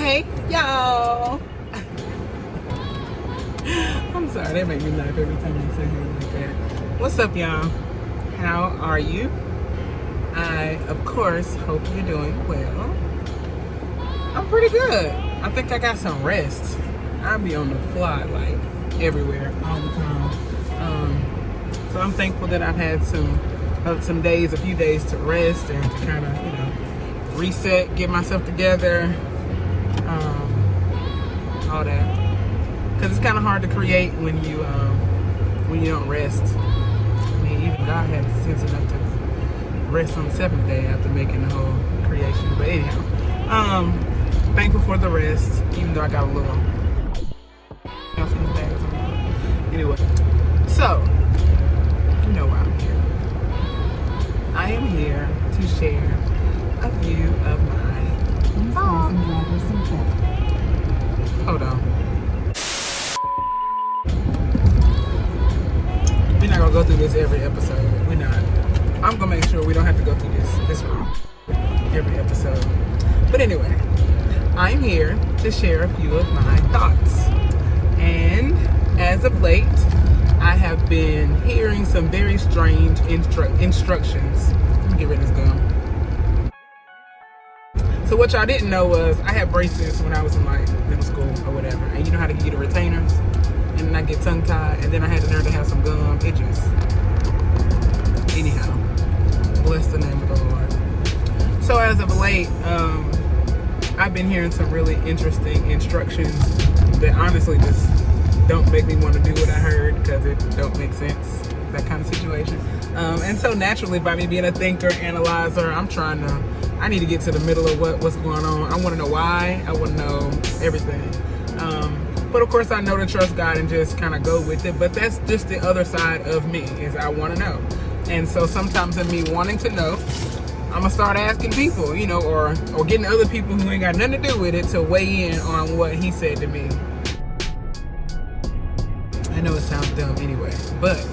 Hey, y'all. I'm sorry, that make me laugh every time I say it like that. What's up, y'all? How are you? I, of course, hope you're doing well. I'm pretty good. I think I got some rest. I'll be on the fly, like, everywhere, all the time. So I'm thankful that I've had some days, a few days to rest and to kind of, reset, get myself together, all that. Because it's kind of hard to create when you don't rest. I mean, even God had sense enough to rest on the seventh day after making the whole creation. But anyhow, thankful for the rest, even though I got a little. Anyway, so you know why I'm here. I am here to share a few of my thoughts. Hold on. We're not gonna go through this every episode. We're not. I'm gonna make sure we don't have to go through this every episode. But anyway, I'm here to share a few of my thoughts. And as of late, I have been hearing some very strange instructions. Let me get rid of this gum. So what y'all didn't know was I had braces when I was in like middle school or whatever. And you know how to get the retainers? And then I get tongue-tied, and then I had to learn to have some gum itches. Anyhow, bless the name of the Lord. So as of late, I've been hearing some really interesting instructions that honestly just don't make me want to do what I heard because it don't make sense, that kind of situation. And so naturally, by me being a thinker, analyzer, I need to get to the middle of what's going on. I want to know why. I want to know everything. But of course, I know to trust God and just kind of go with it. But that's just the other side of me, is I want to know. And so sometimes in me wanting to know, I'm going to start asking people, or getting other people who ain't got nothing to do with it to weigh in on what he said to me. I know it sounds dumb anyway, but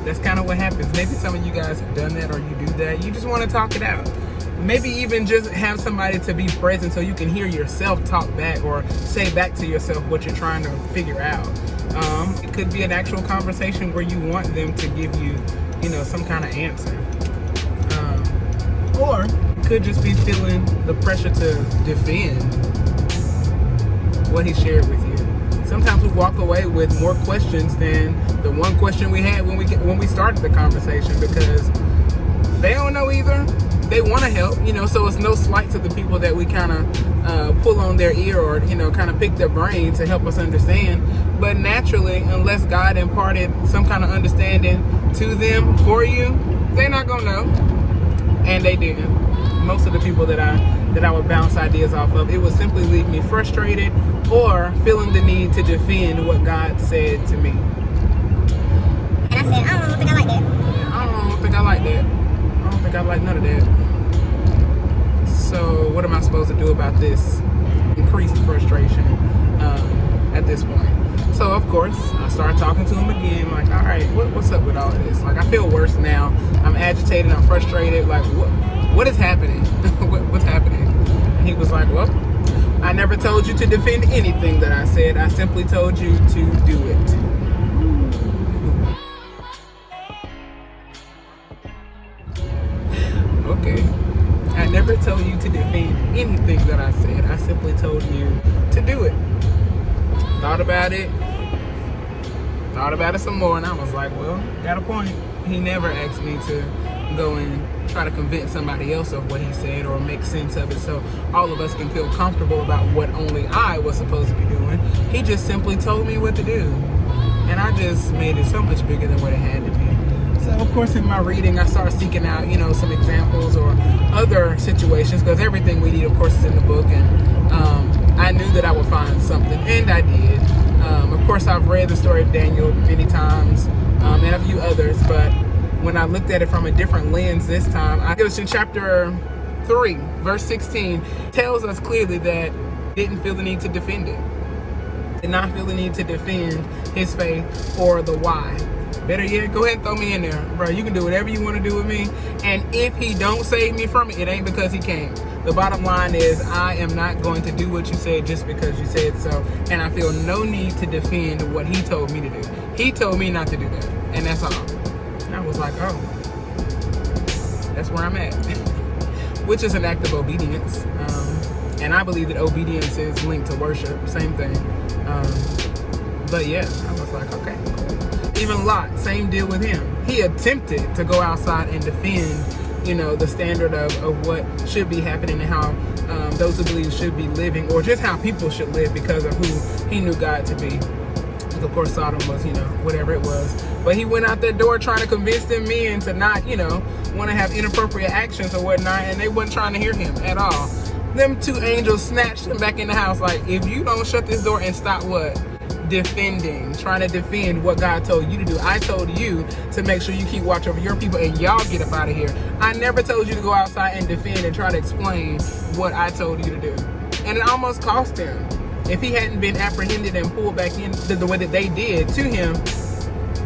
that's kind of what happens. Maybe some of you guys have done that, or you do that. You just want to talk it out. Maybe even just have somebody to be present so you can hear yourself talk back or say back to yourself what you're trying to figure out. It could be an actual conversation where you want them to give you, some kind of answer. Or you could just be feeling the pressure to defend what he shared with you. Sometimes we walk away with more questions than the one question we had when we started the conversation, because they don't know either. They want to help, so it's no slight to the people that we kind of pull on their ear or, kind of pick their brain to help us understand. But naturally, unless God imparted some kind of understanding to them for you, they're not going to know. And they didn't. Most of the people that I would bounce ideas off of, it would simply leave me frustrated or feeling the need to defend what God said to me. And I said, I don't think I like that. I don't think I like that. I don't think I like none of that. So what am I supposed to do about this increased frustration at this point? So of course, I started talking to him again, like, all right, what's up with all of this? Like, I feel worse now. I'm agitated, I'm frustrated. Like, what is happening? What's happening? And he was like, well, I never told you to defend anything that I said. I simply told you to do it. Okay. I never told you to defend anything that I said. I simply told you to do it. Thought about it some more, and I was like, well, got a point. He never asked me to go and try to convince somebody else of what he said or make sense of it so all of us can feel comfortable about what only I was supposed to be doing. He just simply told me what to do, and I just made it so much bigger than what it had to be. So of course, in my reading, I started seeking out, some examples or other situations, because everything we need, of course, is in the book, and I knew that I would find something, and I did. Of course, I've read the story of Daniel many times, and a few others, but when I looked at it from a different lens this time, it was in chapter 3, verse 16, tells us clearly that he didn't feel the need to defend it. Did not feel the need to defend his faith or the why. Better yet, go ahead and throw me in there. Bro, you can do whatever you want to do with me. And if he don't save me from it, it ain't because he can't. The bottom line is I am not going to do what you said just because you said so, and I feel no need to defend what he told me to do. He told me not to do that, and that's all. And I was like, oh, that's where I'm at. Which is an act of obedience. And I believe that obedience is linked to worship, same thing. But yeah, I was like, okay, cool. Even Lot, same deal with him. He attempted to go outside and defend, the standard of what should be happening and how those who believe should be living, or just how people should live because of who he knew God to be. Because of course Sodom was, whatever it was. But he went out that door trying to convince them men to not, want to have inappropriate actions or whatnot, and they wasn't trying to hear him at all. Them two angels snatched him back in the house like, if you don't shut this door and stop what? Trying to defend what God told you to do. I told you to make sure you keep watch over your people and y'all get up out of here. I never told you to go outside and defend and try to explain what I told you to do. And it almost cost him. If he hadn't been apprehended and pulled back in the way that they did to him,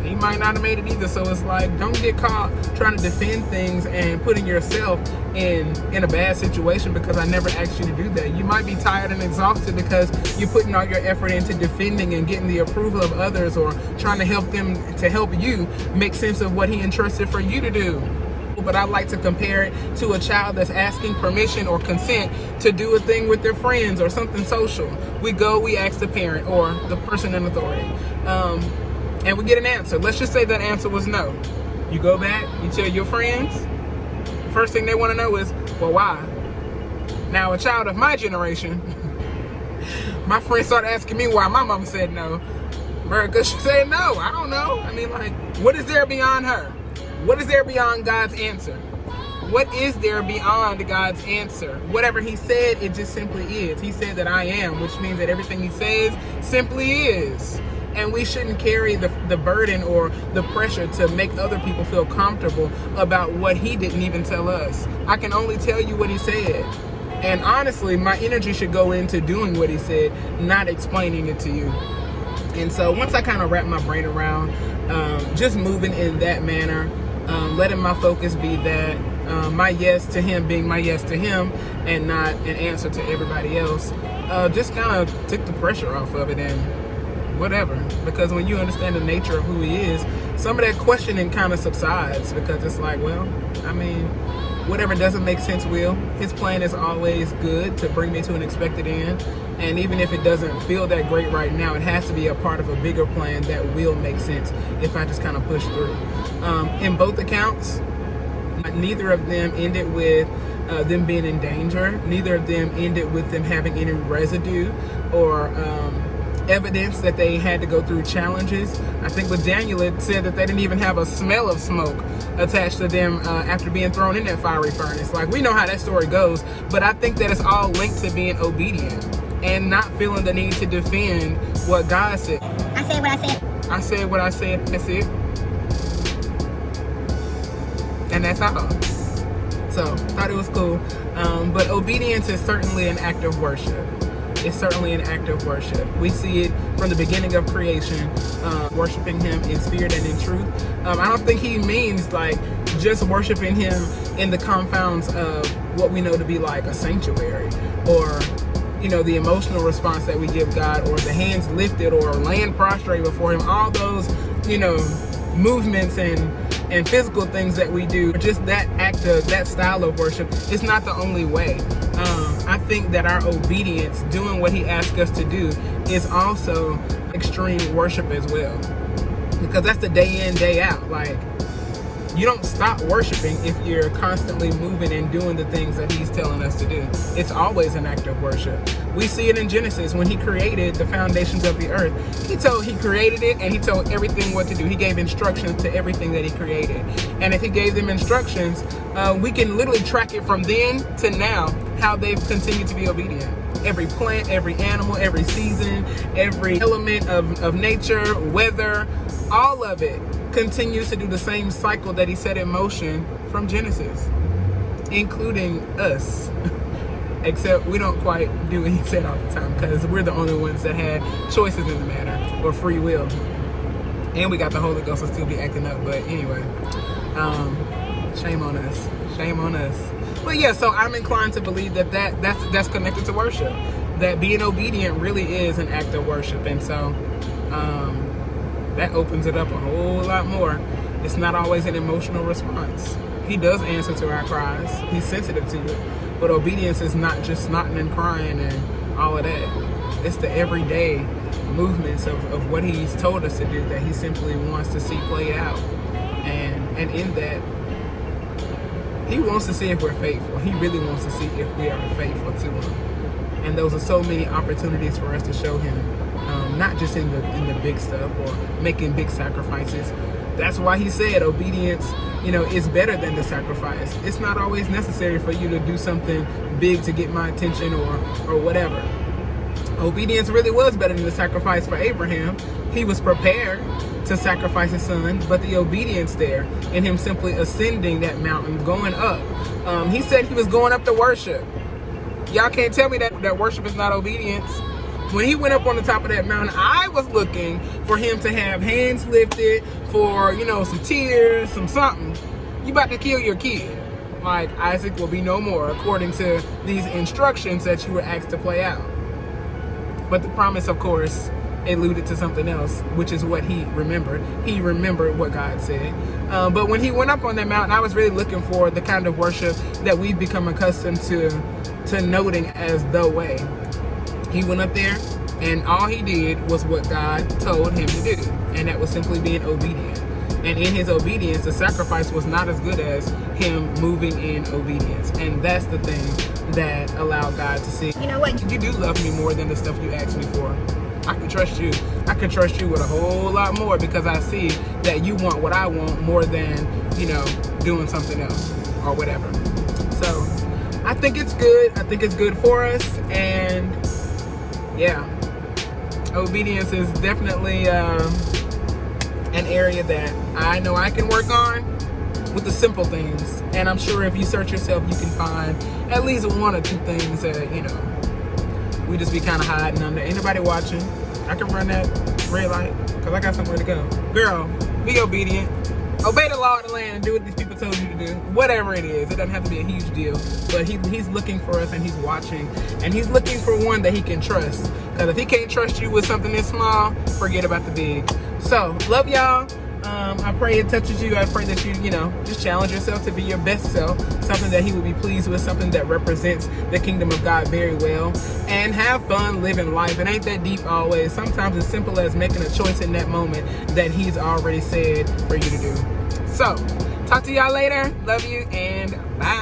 he might not have made it either. So it's like, don't get caught trying to defend things and putting yourself in a bad situation because I never asked you to do that. You might be tired and exhausted because you're putting all your effort into defending and getting the approval of others, or trying to help them to help you make sense of what he entrusted for you to do. But I like to compare it to a child that's asking permission or consent to do a thing with their friends or something social. We go, we ask the parent or the person in authority. And we get an answer. Let's just say that answer was no. You go back, you tell your friends. First thing they want to know is, well, why? Now, a child of my generation, my friends start asking me why my mama said no. Because she said no. I don't know. I mean, like, what is there beyond her? What is there beyond God's answer? What is there beyond God's answer? Whatever he said, it just simply is. He said that I am, which means that everything he says simply is. And we shouldn't carry the burden or the pressure to make other people feel comfortable about what he didn't even tell us. I can only tell you what he said. And honestly, my energy should go into doing what he said, not explaining it to you. And so once I kind of wrap my brain around just moving in that manner, letting my focus be that my yes to him being my yes to him and not an answer to everybody else, just kind of took the pressure off of it and whatever. Because when you understand the nature of who he is, some of that questioning kind of subsides, because it's like, well, I mean, whatever doesn't make sense will. His plan is always good to bring me to an expected end. And even if it doesn't feel that great right now, it has to be a part of a bigger plan that will make sense if I just kind of push through. In both accounts, neither of them ended with them being in danger. Neither of them ended with them having any residue or evidence that they had to go through challenges. I think with Daniel, it said that they didn't even have a smell of smoke attached to them after being thrown in that fiery furnace. Like, we know how that story goes, but I think that it's all linked to being obedient and not feeling the need to defend what God said. I said what I said. I said what I said. That's it. And that's all. So, thought it was cool. But obedience is certainly an act of worship. It's certainly an act of worship. We see it from the beginning of creation, worshiping him in spirit and in truth. I don't think he means like just worshiping him in the confounds of what we know to be like a sanctuary, or the emotional response that we give God, or the hands lifted, or laying prostrate before him. All those movements and physical things that we do, just that act of that style of worship is not the only way. I think that our obedience, doing what he asked us to do, is also extreme worship as well, because that's the day in, day out. Like, you don't stop worshiping if you're constantly moving and doing the things that he's telling us to do. It's always an act of worship. We see it in Genesis when he created the foundations of the earth. He created it, and he told everything what to do. He gave instructions to everything that he created. And if he gave them instructions, we can literally track it from then to now, how they've continued to be obedient. Every plant, every animal, every season, every element of nature, weather, all of it continues to do the same cycle that he set in motion from Genesis, including us. Except we don't quite do what he said all the time, because we're the only ones that had choices in the matter, or free will. And we got the Holy Ghost to still be acting up. But anyway, shame on us. Shame on us. But yeah, so I'm inclined to believe that's connected to worship. That being obedient really is an act of worship. And so that opens it up a whole lot more. It's not always an emotional response. He does answer to our cries. He's sensitive to it. But obedience is not just snotting and crying and all of that. It's the everyday movements of what he's told us to do that he simply wants to see play out. And in that, he wants to see if we're faithful. He really wants to see if we are faithful to him. And those are so many opportunities for us to show him, not just in the big stuff or making big sacrifices. That's why he said obedience, is better than the sacrifice. It's not always necessary for you to do something big to get my attention or whatever. Obedience really was better than the sacrifice for Abraham. He was prepared to sacrifice his son, but the obedience there in him simply ascending that mountain, going up. He said he was going up to worship. Y'all can't tell me that worship is not obedience. When he went up on the top of that mountain, I was looking for him to have hands lifted, for, some tears, some something. You about to kill your kid. Like, Isaac will be no more, according to these instructions that you were asked to play out. But the promise, of course, alluded to something else, which is what he remembered. He remembered what God said. But when he went up on that mountain, I was really looking for the kind of worship that we've become accustomed to noting as the way. He went up there, and all he did was what God told him to do, and that was simply being obedient. And in his obedience, the sacrifice was not as good as him moving in obedience. And that's the thing that allowed God to see, You know what? you do love me more than the stuff you asked me for. I can trust you. I can trust you with a whole lot more because I see that you want what I want more than, doing something else or whatever. So I think it's good. I think it's good for us. And yeah, obedience is definitely an area that I know I can work on with the simple things. And I'm sure if you search yourself, you can find at least one or two things that, we just be kind of hiding under. Ain't nobody watching. I can run that red light because I got somewhere to go. Girl, be obedient. Obey the law of the land and do what these people told you to do. Whatever it is. It doesn't have to be a huge deal. But he's looking for us and he's watching. And he's looking for one that he can trust. Because if he can't trust you with something this small, forget about the big. So, love y'all. I pray it touches you. I pray that you, just challenge yourself to be your best self. Something that he would be pleased with. Something that represents the kingdom of God very well. And have fun living life. It ain't that deep always. Sometimes it's simple as making a choice in that moment that he's already said for you to do. So, talk to y'all later. Love you and bye.